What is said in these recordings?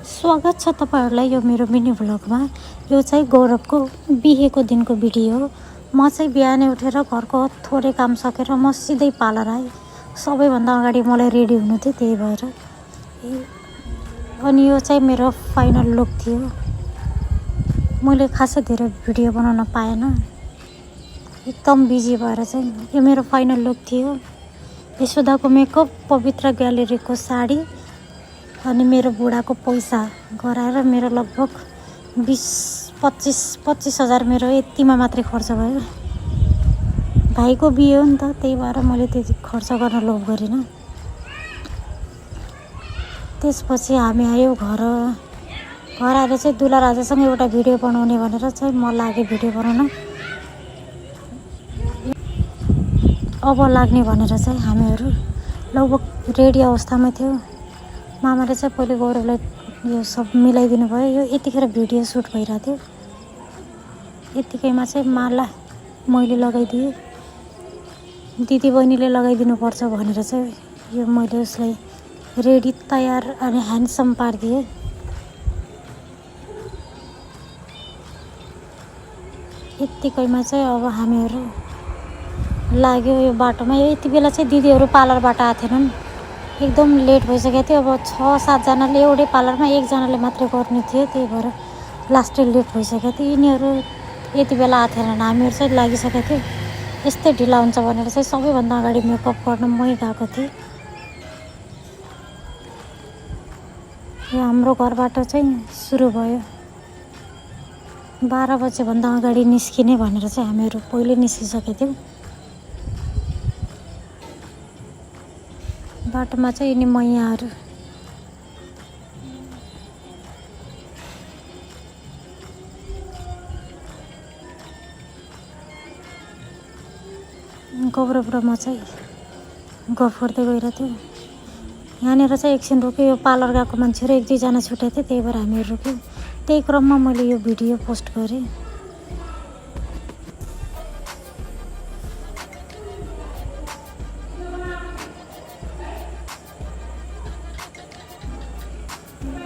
स्वागत छ तपाईहरुलाई यो मेरो मिनी भ्लगमा। यो चाहिँ गौरवको बिहेको दिनको भिडियो हो। म चाहिँ बिहानै उठेर घरको थोरै काम सकेर म सिधै पार्लर आएँ। सबैभन्दा अगाडि मलाई रेडी हुनु थियो, त्यही भएर। अनि यो चाहिँ मेरो फाइनल लुक थियो। मैले खासै धेरै भिडियो बनाउन पाएन, एकदम बिजी भएर चाहिँ यो मेरो फाइनल लुक थियो। यशोदाको मेकअप, पवित्र ग्यालेरीको साडी अनि मेरो बुढाको पैसा गराएर मेरो लगभग 20-25 हजार मेरो यतिमा मात्रै खर्च भयो। भाइको बिहे हो नि त, त्यही भएर मैले त्यति खर्च गर्न लोभ गरिनँ। त्यसपछि हामी आयो घर आएर चाहिँ दुला राजासँग एउटा भिडियो बनाउने भनेर चाहिँ म लागेँ भिडियो बनाउन। अब लाग्ने भनेर चाहिँ हामीहरू लगभग रेडी अवस्थामा थियौँ। मामाले चाहिँ पहिले गौरवलाई यो सब मिलाइदिनु भयो। यो यतिखेर भिडियो सुट भइरहेको थियो। यतिकैमा चाहिँ माला मैले लगाइदिएँ। दिदी बहिनीले लगाइदिनु पर्छ भनेर चाहिँ यो मैले उसलाई रेडी, तयार अनि ह्यान्डसम पारिदिएँ। यतिकैमा चाहिँ अब हामीहरू लाग्यो यो बाटोमा। यति बेला चाहिँ दिदीहरू पार्लरबाट आएको थिएनन्, एकदम लेट भइसकेको थियो। अब 6-7 जनाले एउटै पार्लरमा, एकजनाले मात्रै गर्ने थियो, त्यही भएर लास्टै लेट भइसकेको थियो। यिनीहरू यति बेला आएको थिएनन्, हामीहरू चाहिँ लागिसकेको थियो। यस्तै ढिला हुन्छ भनेर चाहिँ सबैभन्दा अगाडि मेकअप गर्न मै गएको थिएँ। यो हाम्रो घरबाट चाहिँ सुरु भयो। 12 बजेभन्दा अगाडि निस्किने भनेर चाहिँ हामीहरू पहिले निस्किसकेको थियौँ। बाटोमा चाहिँ यिनी मैयाहरू गौरव र म चाहिँ गफ गर्दै गइरहेको थियौँ। यहाँनिर चाहिँ एकछिन रोक्यो। यो पार्लर गएको मान्छेहरू 1-2 जना छुटेको थियो, त्यही भएर हामीहरू रोक्यौँ। त्यही क्रममा मैले यो भिडियो पोस्ट गरेँ।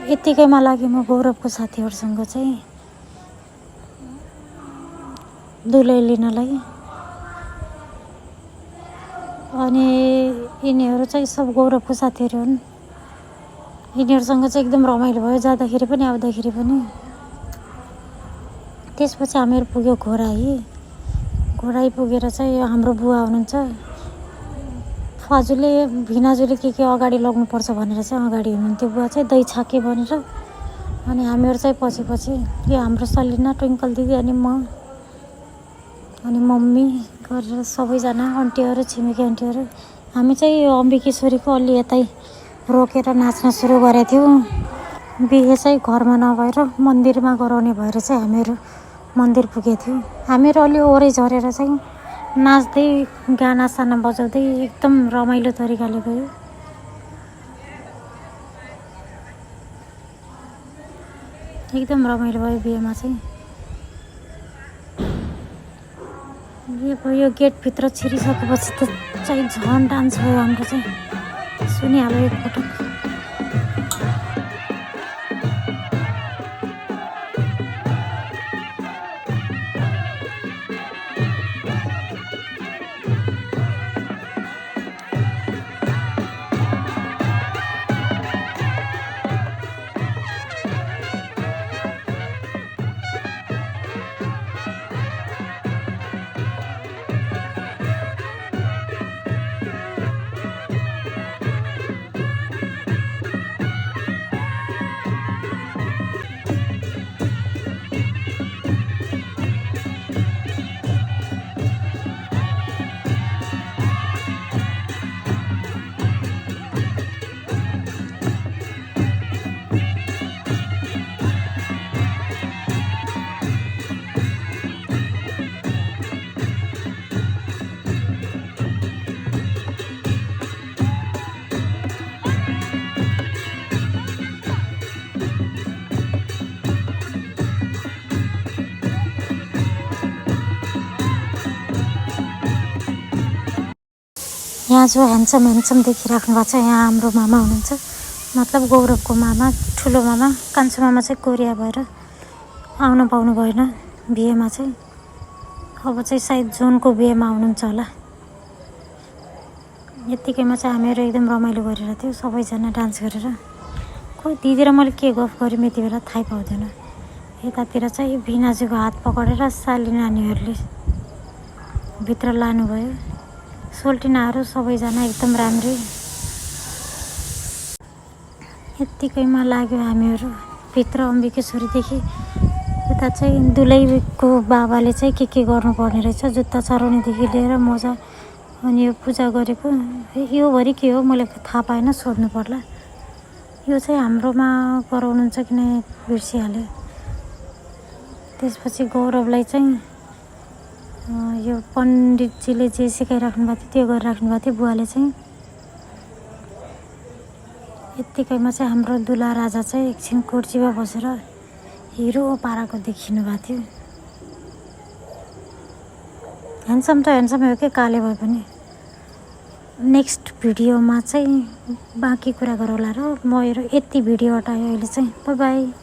यतिकैमा लाग्यो म गौरवको साथीहरूसँग चाहिँ दुलै लिनलाई। अनि यिनीहरू चाहिँ सब गौरवको साथीहरू हुन्। यिनीहरूसँग चाहिँ एकदम रमाइलो भयो, जाँदाखेरि पनि आउँदाखेरि पनि। त्यसपछि हामीहरू पुग्यो घोराई पुगेर चाहिँ यो हाम्रो बुवा हुनुहुन्छ, फाजुले भिनाजुले के अगाडि लग्नुपर्छ भनेर चाहिँ अगाडि हुनुहुन्थ्यो बुवा चाहिँ, दही छाके भनेर। अनि हामीहरू चाहिँ पछि यो हाम्रो सलिना, ट्विङ्कल दिदी अनि म अनि मम्मी गरेर सबैजना आन्टीहरू, छिमेकी आन्टीहरू, हामी चाहिँ यो अम्बिकेश्वरीको अलि यतै रोकेर नाच्न सुरु गरेको थियौँ। बिहे चाहिँ घरमा नभएर मन्दिरमा गराउने भएर चाहिँ हामीहरू मन्दिर पुगेको थियौँ। हामीहरू अलि ओरै झरेर चाहिँ नाच्दै गानासाना बजाउँदै एकदम रमाइलो तरिकाले गयो। एकदम रमाइलो भयो बिहेमा चाहिँ। यो गेटभित्र छिरिसकेपछि त चाहिँ झन् डान्स भयो हाम्रो चाहिँ। सुनिहाल्यो एकपटक। यहाँ जो ह्यान्डसम देखिराख्नु भएको छ, यहाँ हाम्रो मामा हुनुहुन्छ। मतलब गौरवको मामा, ठुलो मामा, कान्छो मामा चाहिँ कोरिया भएर आउन पाउनु भएन बिहेमा चाहिँ। अब चाहिँ सायद जुनको बिहेमा आउनुहुन्छ होला। यत्तिकैमा चाहिँ हामीहरू एकदम रमाइलो गरेर थियो, सबैजना डान्स गरेर। खोइ दिदी र मैले के गफ गऱ्यौँ यति बेला थाहै पाउँदैन। यतातिर चाहिँ भिनाजुको हात पकडेर साली नानीहरूले भित्र लानुभयो। सोल्टिनाहरू सबैजना एकदम राम्रै। यत्तिकैमा लाग्यो हामीहरू भित्र अम्बिकेश्वरीदेखि उता चाहिँ दुलैको बाबाले चाहिँ के गर्नुपर्ने रहेछ, जुत्ता चढाउनेदेखि लिएर मोजा अनि यो पूजा गरेको योभरि के हो मैले थाहा पाएन, सोध्नु पर्ला। यो चाहिँ हाम्रोमा गराउनुहुन्छ कि नै बिर्सिहालेँ। त्यसपछि गौरवलाई चाहिँ यो पण्डितजीले जे सिकाइराख्नु भएको थियो त्यो गरिराख्नु भएको थियो बुवाले चाहिँ। यत्तिकैमा चाहिँ हाम्रो दुला राजा चाहिँ एकछिन कुर्सीमा बसेर हिरो पाराको देखिनु भएको थियो। ह्यान्डसम त ह्यान्डसम हो कि काले भए पनि। नेक्स्ट भिडियोमा चाहिँ बाँकी कुरा गरौँला र म यति भिडियो हटाएँ अहिले चाहिँ। By by.